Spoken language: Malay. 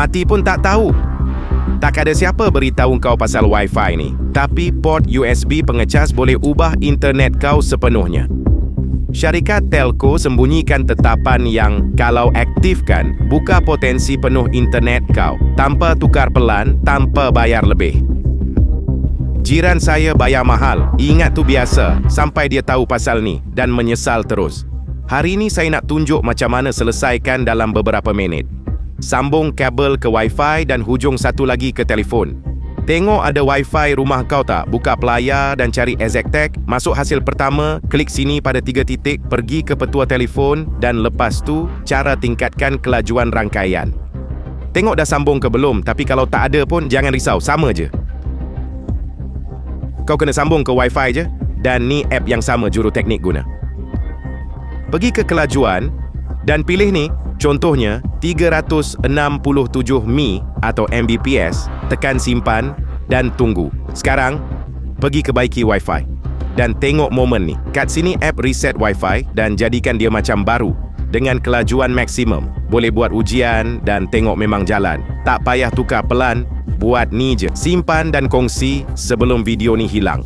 Mati pun tak tahu. Tak ada siapa beritahu kau pasal Wi-Fi ni. Tapi port USB pengecas boleh ubah internet kau sepenuhnya. Syarikat telco sembunyikan tetapan yang kalau aktifkan, buka potensi penuh internet kau. Tanpa tukar pelan, tanpa bayar lebih. Jiran saya bayar mahal. Ingat tu biasa. Sampai dia tahu pasal ni dan menyesal terus. Hari ni saya nak tunjuk macam mana selesaikan dalam beberapa minit. Sambung kabel ke Wi-Fi dan hujung satu lagi ke telefon. Tengok ada Wi-Fi rumah kau tak? Buka pelayar dan cari EZTech. Masuk hasil pertama, klik sini pada 3 titik, pergi ke petua telefon dan lepas tu, cara tingkatkan kelajuan rangkaian. Tengok dah sambung ke belum, tapi kalau tak ada pun jangan risau, sama je. Kau kena sambung ke Wi-Fi je dan ni app yang sama juruteknik guna. Pergi ke kelajuan dan pilih ni, contohnya 367 Mi atau Mbps, tekan simpan dan tunggu. Sekarang, pergi ke baiki Wi-Fi dan tengok momen ni. Kat sini app reset Wi-Fi dan jadikan dia macam baru dengan kelajuan maksimum. Boleh buat ujian dan tengok memang jalan. Tak payah tukar pelan, buat ni je. Simpan dan kongsi sebelum video ni hilang.